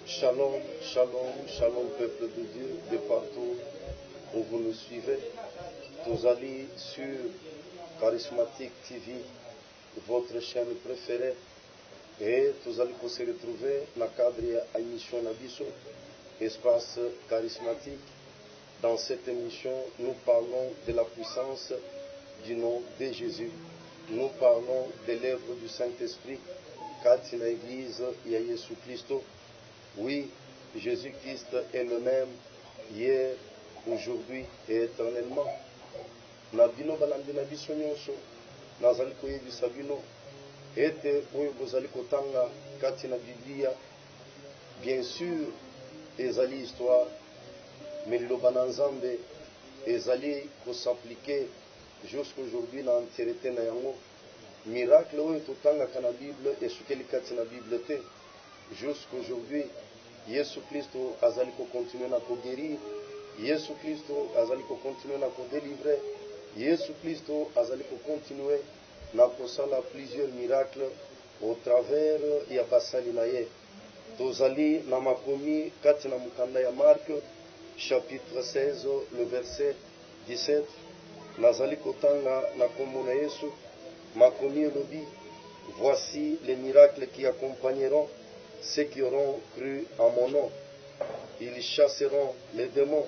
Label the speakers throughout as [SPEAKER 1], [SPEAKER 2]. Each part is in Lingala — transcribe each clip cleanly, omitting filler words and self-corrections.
[SPEAKER 1] Shalom, shalom, shalom peuple de Dieu, de partout où vous nous suivez. Vous allez sur Charismatique TV, votre chaîne préférée, et vous allez se retrouver dans le cadre de l'émission Nabiso, Espace Charismatique. Dans cette émission, nous parlons de la puissance du nom de Jésus. Nous parlons de l'œuvre du Saint-Esprit, car dans l'Église, il y a Jésus-Christ. Oui, Jésus-Christ est le même hier, aujourd'hui et éternellement. Nabino balandi nabiso nyonso nazali koyebisa bino ete oyo bozali kotanga kati na Biblia, bien sûr ezali histoire, mais liloba na Nzambe ezali s'appliquer jusqu'aujourd'hui na entièreté na yango. Miracle oyo totangaka na Bible esukeli kati na Bible te. Jusqu'aujourd'hui, Yesu Kristo azali ko continuer na ko guérir, Yesu Kristo azali ko continuer na ko délivrer, Yesu Kristo azali ko continuer na kosala plusieurs miracles au travers ya basali na ye. Tozali na makomi kati na mukanda ya Marc chapitre 16 le verset 17. Nazali kotanga na kombo na Yesu, makomi elobi: voici les miracles qui accompagneront ceux qui auront cru en mon nom. Ils chasseront les démons,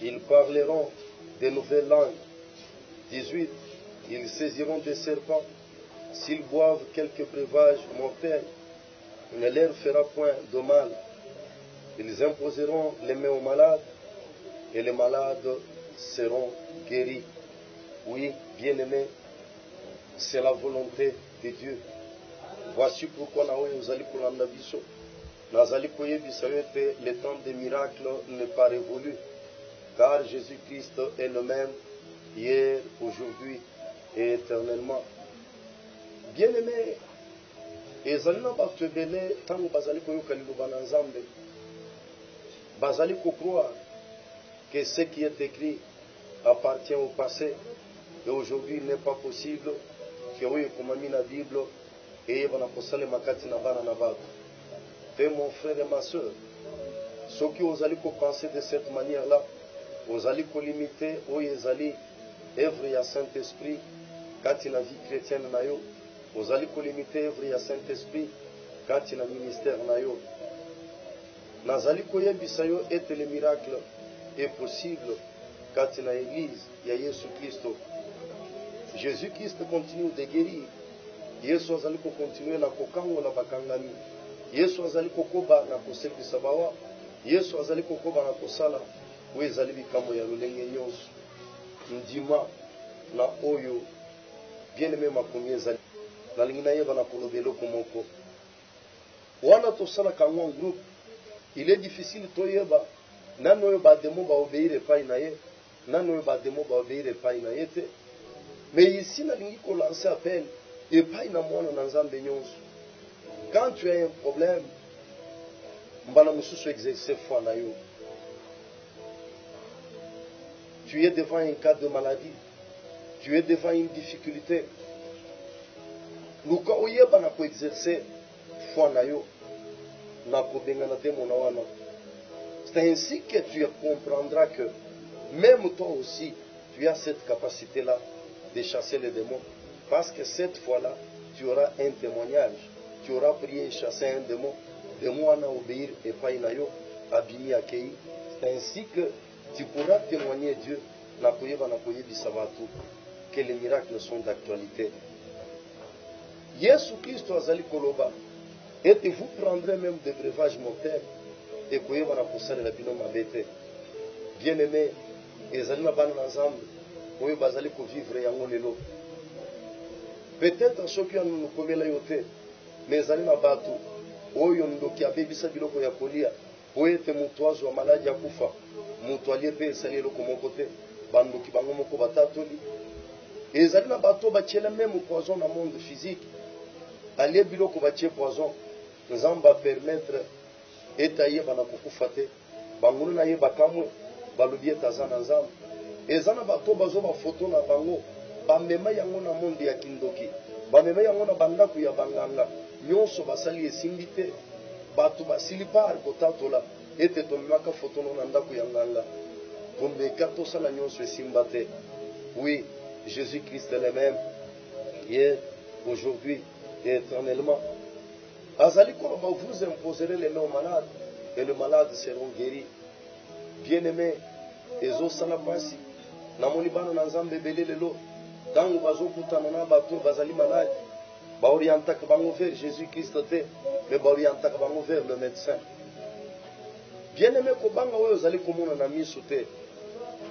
[SPEAKER 1] ils parleront de nouvelles langues. 18. Ils saisiront des serpents. S'ils boivent quelques breuvages mortels, il ne leur fera point de mal. Ils imposeront les mains aux malades et les malades seront guéris. Oui, bien-aimés, c'est la volonté de Dieu. Voici pourquoi le temps des miracles n'est pas révolu, car Jésus-Christ est le même hier, aujourd'hui et éternellement. Bien-aimés, ezalina bato ebele tango bazali koyoka liloba na Nzambe, bazali croire que ce qui est écrit appartient au passé et aujourd'hui il n'est pas possible que oyo ekomami na Bible eyeba kosalema kati na bana na bato. Et mon frère et ma soeur, ceux qui osali penser de cette manière-là, osali limiter oyo ezali œuvre ya Saint-Esprit kati na vie chrétienne na yo, osali limiter œuvre ya Saint-Esprit kati na ministère na yo. Nazali koyebisa yo ete le miracle est possible kati na église ya Yesu Kristo. Jésus-Christ continue de guérir. Yesu azali ko continuer na kokangola bakangami. Yesu azali kokoba na kosekisa bawa. Yesu azali kokoba na kosala oyo ezali bikambo ya lolenge nyonso. Ndima na oyo bien-aimé makomi ezali nalingi nayeba na koloba eloko moko. Wana tosala kango en groupe, il est difficile toyeba nani oyo bademo baobéir epai na ye, nani oyo bademo baobéir epai na ye te. Mais ici nalingi kolancer appel epai na mwana na Nzambe nyonso. Quand tu as un problème, mbala mususu exercer foi na yo. Tu es devant un cas de maladie, tu es devant une difficulté. Luka oyeba na ko exercer foi na yo, na ko bengana te mona wana. C'est ainsi que tu comprendras que même toi aussi, tu as cette capacité-là de chasser les démons. Parce que cette fois-là, tu auras un témoignage. Tu auras prié et chassé un démon. Démon à obéir et pas inayo, abimi akei. C'est ainsi que tu pourras témoigner Dieu que les miracles sont d'actualité. Yesu Christ azali koloba. Et vous prendrez même des breuvages mortels. Et vous pouvez la bino mabete. Bien-aimé, ezali na bana ensemble. Oyo bazali ko vivre yango lelo. Peut-être ceux qui ont commis la yote, mais ezali na bato oyo ndoki abebisa biloko ya kolia, oyo te mutoazo wa maladi ya kufa, muto alie pe esali eloko moko te, bandoki bango moko batatoli. Ezali na bato batiela même poison na monde physique. Alie biloko batie poison, Nzamba permettre etaye bana kokufa te, bango na ye bakamwe, balobi etaza na Nzamba. Ezana bato bazo ba photo na bango, bamema yango na monde ya kindoki, bamema yango na bandako ya banganga, nyonso basali esimbi te. Batu basilipar kotatola ete tomaka fotono na ndako ya nganga. Komeka tosala nyonso esimba te. Oui, Jésus-Christ est le même hier, aujourd'hui et éternellement. Azali koloba, vous imposerez les mains aux malades et les malades seront guéris. Bien-aimé, ezo sala pasi namoni bana na nzambe ebele lelo ntango bazokutana na bato bazali malade baorientaka bango vers Jésus-Christ te, mais baorientaka bango vers le médecin. Bien-aimé, kobanga oyo ozali komona na miso te,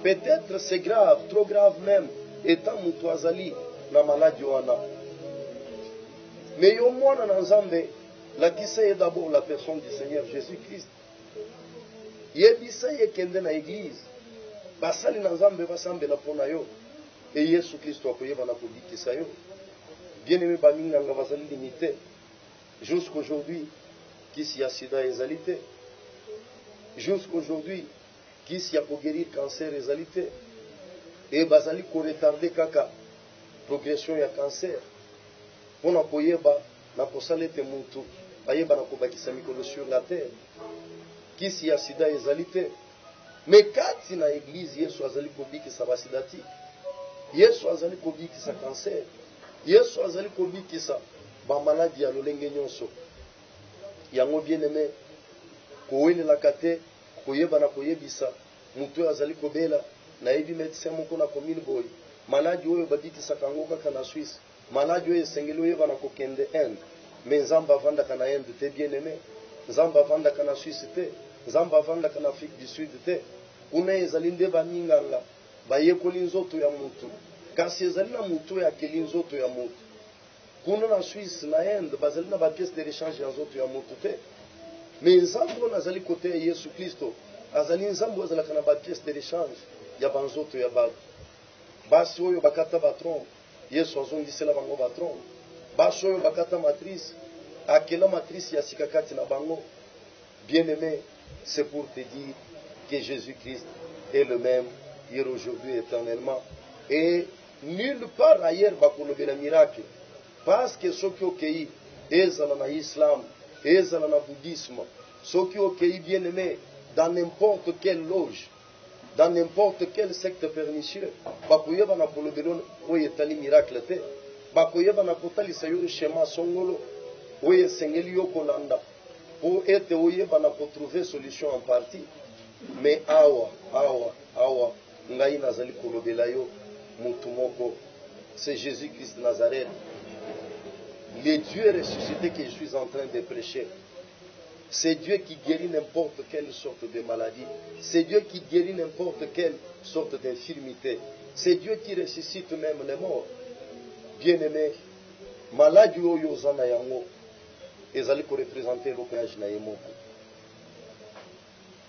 [SPEAKER 1] peut-être c'est grave, trop grave même, étant mutu azali na maladi wana. Mais yo mwana na nzambe lakisa ye d'abord la personne du Seigneur Jésus-Christ. Yebisa ye kende na église basali na nzambe basambela mpona yo e Yesu Kristo akoyeba na kobikisa yo. Bien-aimé, baminganga bazali limité jusqu'aujourd'hui. Kisi ya sida ezali te, jusqu'aujourd'hui kisi ya koguérir cancer ezali te, e bazali koretarde kaka progression ya cancer mpona koyeba na kosala ete mutu bayeba na kobakisa mikolo sur la terre. Kisi ya sida ezali te, me kati na église Yesu azali kobikisa basida ti, Yesu azali kobikisa cancer, Yesu azali kobikisa bamaladi ya lolenge nyonso. Yango bien-aimé, kowenelaka te koyeba na koyebisa mutu azali kobela na yebi médecin moko na commune boy maladi oyo babikisaka yango kaka na Suisse, maladi oyo esengeli oyeba na kokende Inde, me nzambe avandaka na Inde te. Bien-aimé, nzambe avandaka na Suisse te, nzambe avandaka na Afrique du Sud te. Kuna ezali nde baminganga bayekoli nzoto ya mutu, kasi ezali na mutu yakeli nzoto ya mutu. Kuna na Suisse na Inde bazali na bapièce de rechange ya nzoto ya mutu te. Me nzambe oyo azali kote ya Yesu Kristo azali nzambe azalaka na bapièce de rechange ya banzoto ya bato. Basi oyo bakata batron, Yesu azongisela bango batron. Basi oyo bakata matrice, akela matrice ya sika kati na bango. Bien-aimé, c'est pour te dire que Jésus-Christ est le même hier, aujourd'hui, éternellement. Et nulle part ailleurs bakolobela miracle. Parce que ceux qui ont cueilli, ezala na islam, ezala na bouddhisme, ceux qui ont cueilli, bien-aimé, dans n'importe quelle loge, dans n'importe quel secte pernicieux, bakoyeba na kolobela oyo etali miracle te, bakoyeba na kotalisa yo schéma songolo oyo esengeli yo kolanda pour ete oyeba na kotrouver solution en partie. Mais awa ngai nazali kolobela yo mutu moko, c'est Jésus-Christ Nazareth, le Dieu ressuscité que je suis en train de prêcher. C'est Dieu qui guérit n'importe quelle sorte de maladie. C'est Dieu qui guérit n'importe quelle sorte d'infirmité. C'est Dieu qui ressuscite même les morts. Bien-aimé, maladie oyo ozana yango ezali ko représenter le voyage na yemoko.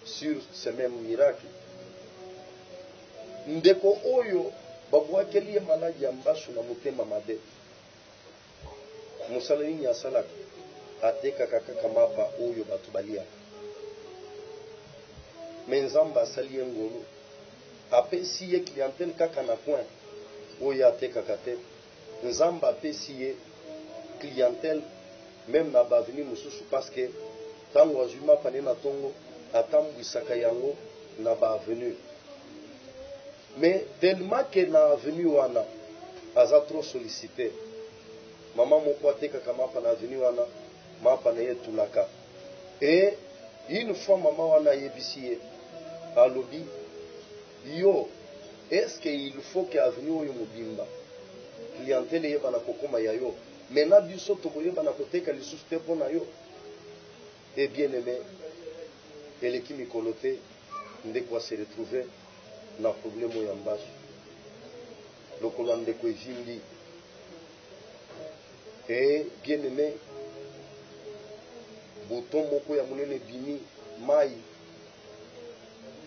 [SPEAKER 1] Sur ce même miracle, ndeko oyo babwakeli ye maladi ya mbasu na motema mabe, mosala nini asalaka? Atekaka kaka mapa oyo bato baliaka. Me nzambe asali ye ngolu, apesi ye clientèle kaka na coin oyo atekaka te. Nzambe apesi ye clientèle même na baveni mosusu, parce que tango azwi mapa ne na tongo atambwisaka yango na baavenu. Mais tellement que na avenu wana aza trop sollicité, mama moko atekaka mapa na avenu wana, mapa na ye tulaka. Et une fois mama wana yebisi ye alobi, yo est-ce qu'il faut que avenu oyo mobimba clientèle yeba na kokoma ya yo, mena biso tokoyeba na koteka lisusu te mpo na yo? Et bien aimé, eleki mikolo te ndeko se retrouver na problème oyo ya mbasu lokolo ya ndeko evimbi. Et bien aimé, buton moko ya monene bimi mai,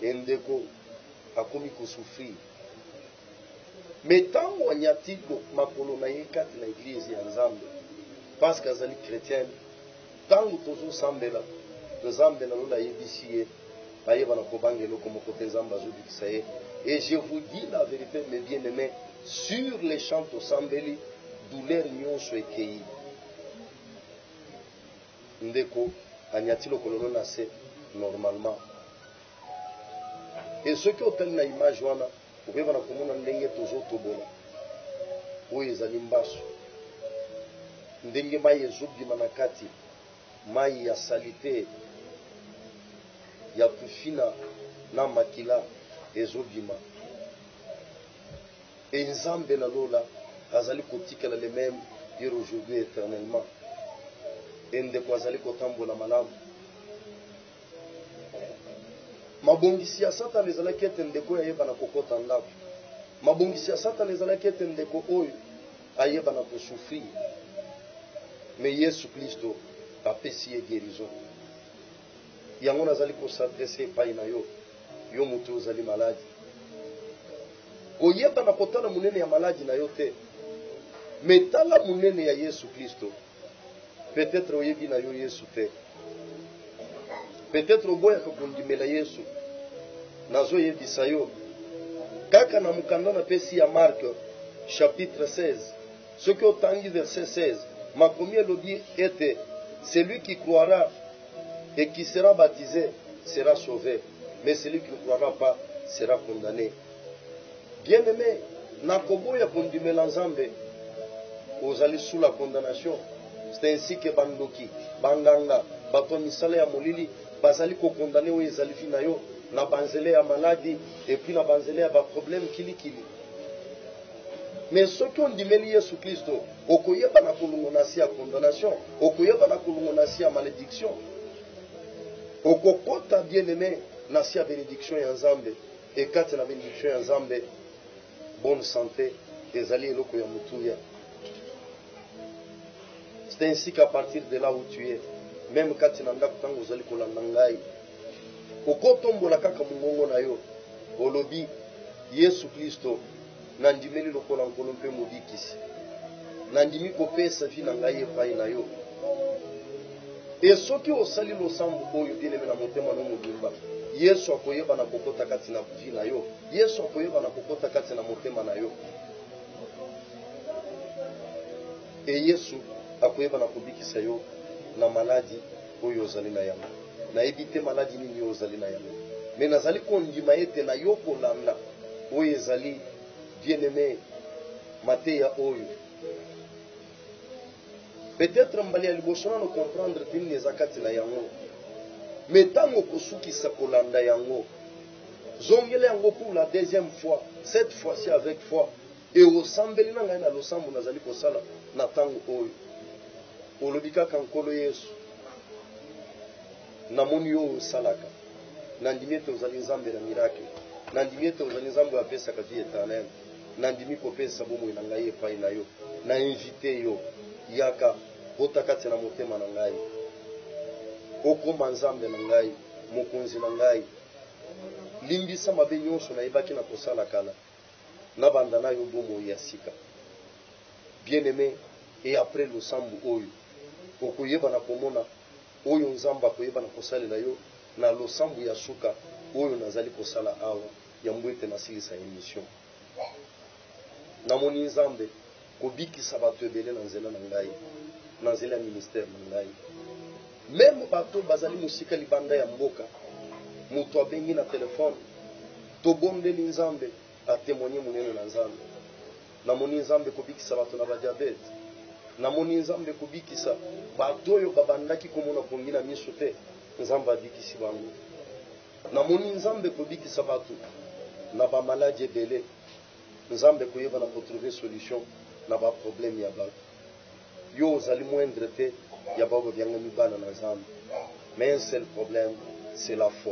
[SPEAKER 1] endeko akomi kosouffrir. Mais tango anyati makolo na ye kati na église ya nzambe, parce que azali chrétienne, tango tozo sambela nzambe na lola yebisi ye ayeba na kobanga eloko moko te nzambe azobikisa ye. Et je vous dis la vérité, mes bien-aimés, sur les champs tosambeli douleur nyonso ekei. Ndeko anyati lokolo na se normalement. Et ce qui est na image wana okeba na komona ndenge tozo tobola oyo ezali mbaso ndenge mai ezobima na kati mai ya salite ya kufina na makila ezobima et nzambe na lola azali kotikala le même hier aujourd'hui éternellement et ndeko azali kotambola malamu mabongisi ya Satan ezalaki ete ndeko ayeba na kokota ndako mabongisi ya Satan ezalaki ete ndeko oyo ayeba na kosufrir mais Yesu Kristo apesi ye guérison yango nazali kosadrese epai na yo yo moto ozali maladi koyeba na kotala munene ya maladi na yo te mais tala munene ya Yesu Kristo. Peut-être oyebi na yo Yesu te, peut-être oboyaka kondimela Yesu nazo yebisa yo kaka na mukanda na pesi ya Marc chapitre 16 ce qui otangi verset 16 makomi elobi ete celui qui croira et qui sera baptisé sera sauvé, mais celui qui ne croira pas sera condamné. Bien-aimé, nakoboya kondimela Nzambe ozali sous la condamnation. C'est ainsi que bandoki, banganga, bato misala ya molili bazali ko condamné o ezali fi na yo na banzele ya maladie et puis na banzele ya ba problème kili kili. Mais ce qui on dimeli Yesu Kristo okoyeba na kolongona si ya condamnation, okoyeba na kolongona si ya malédiction. Okokota bien-aimé na si ya bénédiction ya Nzambe et kati na bénédiction ya Nzambe bonne santé ezali eloko ya mutuya. C'est ainsi qu'à partir de là où tu es, même quand tu n'as pas de kolandangai, okotombola kaka mungongo na yo, olobi Yesu Kristo nandimeli lokola nkolo mpe modikisi. Nandimi kopesa vi na ngai epai na yo. Et soki osali losambo oyo bien-aimé na motema no mobimba, Yesu akoyeba na kokota kati na vi na yo. Yesu akoyeba na kokota kati na motema na yo. Et Yesu akoyeba na kobikisa yo na maladi oyo ozali na yango. Na ebite maladi nini ozali na yango. Mais nazali kondima ete na yo kolanda oyo ezali bien-aimé mateya oyo. Peut-être mbali ya liboso na comprendre tini ezakati na yango. Mais tango kosukisa kolanda yango, zongele yango pour la deuxième fois, cette fois-ci avec foi, et osambeli na ngai na losambo nazali kosala na tango oyo. Olobika kankolo Yesu namoni yo osalaka nandimi ete ozali Nzambe na miracle, nandimi ete ozali Nzambe apesaka vie éternelle, nandimi kopesa bomoi na ngai epai na yo, na invite yo yaka bota kati na motema na ngai okoma Nzambe na ngai mokonzi na ngai limbisa mabe nyonso nayebaki na kosala kala na banda na yo bomoi ya sika bien-aimé. Et après le sambu oyo okoyeba na komona oyo Nzambe akoyeba na kosalela yo na losambu ya suka oyo nazali kosala awa ya mbwete na silisa émission. Namoni Nzambe kobikisa bato ebele na nzela na ngai, na nzela ya ministère na ngai. Même bato bazali musika libanda ya mboka, muto abengi na telefone tobondeli Nzambe atémoigner munene na Nzambe. Namoni Nzambe kobikisa bato na ba diabète. Namoni Nzambe kubikisa bato oyo babandaki komona pongi na miso te, Nzambe abikisi bango. Namoni Nzambe kubikisa bato na ba maladie ebele, Nzambe koyeba na retrouver solution na ba problème ya bato. Yo ozali moindre te ya babo byanga mibana na Nzambe. Mais un seul problème, c'est la foi.